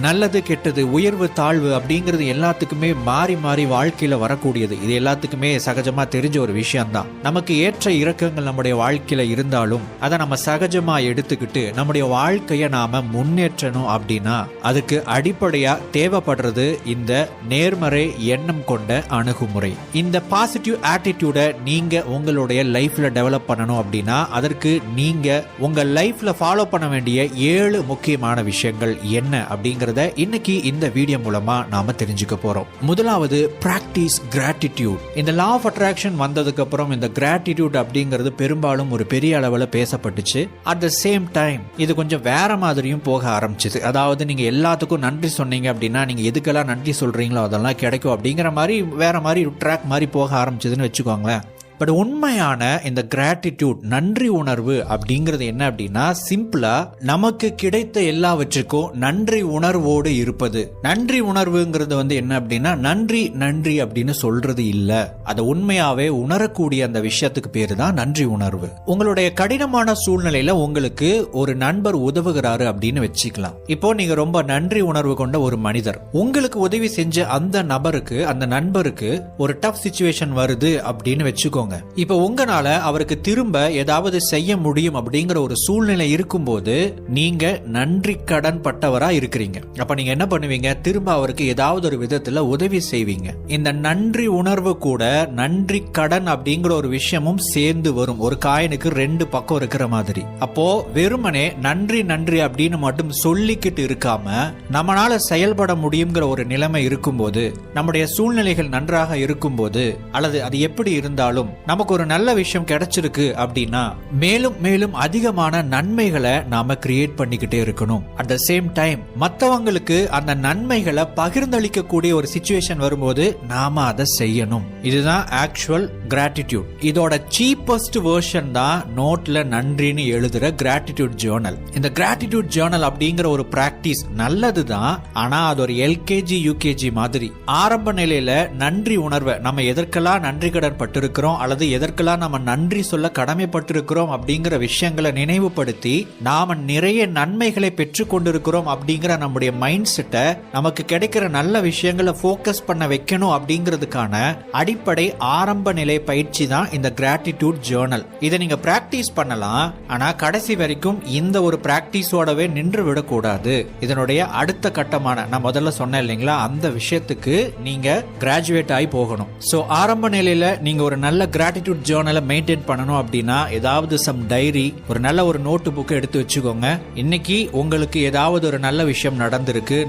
நல்லது கெட்டது உயர்வு தாழ்வு அப்படிங்கிறது எல்லாத்துக்குமே மாறி மாறி வாழ்க்கையில வரக்கூடியது. இது எல்லாத்துக்குமே சகஜமா தெரிஞ்ச ஒரு விஷயம்தான். நமக்கு ஏற்ற இறக்கங்கள் நம்முடைய வாழ்க்கையில இருந்தாலும் அதை நம்ம சகஜமா எடுத்துக்கிட்டு நம்முடைய வாழ்க்கையை நாம முன்னேற்றணும் அப்படின்னா அதுக்கு அடிப்படையா தேவைப்படுறது இந்த நேர்மறை எண்ணம் கொண்ட அணுகுமுறை. இந்த பாசிட்டிவ் ஆட்டிடியூட நீங்க உங்களுடைய லைஃப்ல டெவலப் பண்ணணும் அப்படின்னா அதற்கு நீங்க உங்க லைஃப்ல ஃபாலோ பண்ண வேண்டிய 7 முக்கியமான விஷயங்கள் என்ன அப்படிங்கிற இன்னைக்கு இந்த வீடியோ மூலமா நாம தெரிஞ்சுக்க போறோம். முதலாவது, பிராக்டிஸ் கிராட்டிடியூட். இந்த லா ஆஃப் அட்ராக்ஷன் வந்ததுக்கு அப்புறம் இந்த கிராட்டிடியூட் அப்படிங்கிறது பெரும்பாலும் ஒரு பெரிய அளவில் பேசப்பட்டுச்சு. அட் த சேம் டைம் இது கொஞ்சம் வேற மாதிரியும் போக ஆரம்பிச்சது. அதாவது நீங்க எல்லாத்துக்கும் நன்றி சொன்னீங்க அப்படின்னா நீங்க எதுக்கெல்லாம் நன்றி சொல்றீங்களோ அதெல்லாம் கிடைக்கும் அப்படிங்கிற மாதிரி வேற மாதிரி ட்ராக் மாதிரி போக ஆரம்பிச்சதுன்னு வச்சுக்கோங்களேன். பட் உண்மையான இந்த கிராட்டிடியூட் நன்றி உணர்வு அப்படிங்கிறது என்ன அப்படின்னா சிம்பிளா நமக்கு கிடைத்த எல்லாவற்றுக்கும் நன்றி உணர்வோடு இருப்பது. நன்றி உணர்வுங்கிறது என்ன அப்படின்னா நன்றி நன்றி அப்படின்னு சொல்றது இல்ல, அதை உண்மையாவே உணரக்கூடிய அந்த விஷயத்துக்கு பேரு தான் நன்றி உணர்வு. உங்களுடைய கடினமான சூழ்நிலையில உங்களுக்கு ஒரு நண்பர் உதவுகிறாரு அப்படின்னு வச்சுக்கலாம். இப்போ நீங்க ரொம்ப நன்றி உணர்வு கொண்ட ஒரு மனிதர், உங்களுக்கு உதவி செஞ்ச அந்த நபருக்கு அந்த நண்பருக்கு ஒரு டஃப் சிச்சுவேஷன் வருது அப்படின்னு வச்சுக்கோங்க. இப்ப உங்களால அவருக்கு திரும்ப ஏதாவது செய்ய முடியும் அப்படிங்கிற ஒரு சூழ்நிலை இருக்கும்போது நீங்க நன்றி கடன் பட்டவரா இருக்கிறீங்க. அப்ப நீங்க என்ன பண்ணுவீங்க? திரும்ப அவருக்கு ஏதாவது ஒரு விதத்துல உதவி செய்வீங்க. இந்த நன்றி உணர்வு கூட நன்றி கடன் அப்படிங்கிற ஒரு விஷயமும் சேர்ந்து வரும். ஒரு காயினுக்கு 2 பக்கம் இருக்கிற மாதிரி. அப்போ வெறுமனே நன்றி நன்றி அப்படின்னு மட்டும் சொல்லிக்கிட்டு இருக்காம நம்மளால செயல்பட முடியுங்கிற ஒரு நிலைமை இருக்கும்போது, நம்முடைய சூழ்நிலைகள் நன்றாக இருக்கும்போது, அல்லது அது எப்படி இருந்தாலும் நமக்கு ஒரு நல்ல விஷயம் கிடைச்சிருக்கு அப்படின்னா மேலும் மேலும் அதிகமான நன்மைகளை நாம கிரியேட் பண்ணிக்கிட்டே இருக்கணும். அட் த சேம் டைம் மற்றவங்களுக்கு அந்த நன்மைகளை பகிர்ந்தளிக்கக்கூடிய ஒரு சிச்சுவேஷன் வரும்போது நாம அதை செய்யணும். இதுதான் ஆக்சுவல் கிராட்டிடியூட். இதோட சீப்பஸ்ட் வெர்ஷன் தான் நோட்ல நன்றின்னு எழுதுற கிராட்டிடியூட் ஜேர்னல். இந்த கிராட்டிடியூட் ஜேர்னல் அப்படிங்கிற ஒரு பிராக்டிஸ் நல்லதுதான். ஆனா அது ஒரு எல்கேஜி யூகேஜி மாதிரி. ஆரம்ப நிலையில நன்றி உணர்வை நம்ம எதற்கெல்லாம் நன்றி கடன் பட்டிருக்கிறோம் அல்லது எதற்கெல்லாம் நம்ம நன்றி சொல்ல கடமைப்பட்டிருக்கிறோம் அப்படிங்கிற விஷயங்களை நினைவுபடுத்தி நாம நிறைய நன்மைகளை பெற்றுக் கொண்டிருக்கிறோம் அப்படிங்கிற நம்முடைய மைண்ட் செட்டை நமக்கு கிடைக்கிற நல்ல விஷயங்களை போக்கஸ் பண்ண வைக்கணும் அப்படிங்கிறதுக்கான அடிப்படை ஆரம்ப நிலை பயிற்சி தான் இந்த கிராட்டிடியூட் ஜேர்னல். இதை நீங்க பிராக்டிஸ் பண்ணலாம். ஆனா கடைசி வரைக்கும் இந்த ஒரு பிராக்டிஸோடவே நின்று விடக்கூடாது. இதனுடைய அடுத்த கட்டமான நான் முதல்ல சொன்னேன் இல்லைங்களா, அந்த விஷயத்துக்கு நீங்க கிராஜுவேட் ஆகி போகணும். சோ ஆரம்ப நிலையில நீங்க ஒரு நல்ல கிராட்டிடியூட் ஜேர்னலை மெயின்டைன் பண்ணணும் அப்படின்னா ஏதாவது சம் டைரி, ஒரு நல்ல ஒரு நோட்டு புக் எடுத்து வச்சுக்கோங்க. இன்னைக்கு உங்களுக்கு ஏதாவது ஒரு நல்ல விஷயம் நடந்திருக்கு.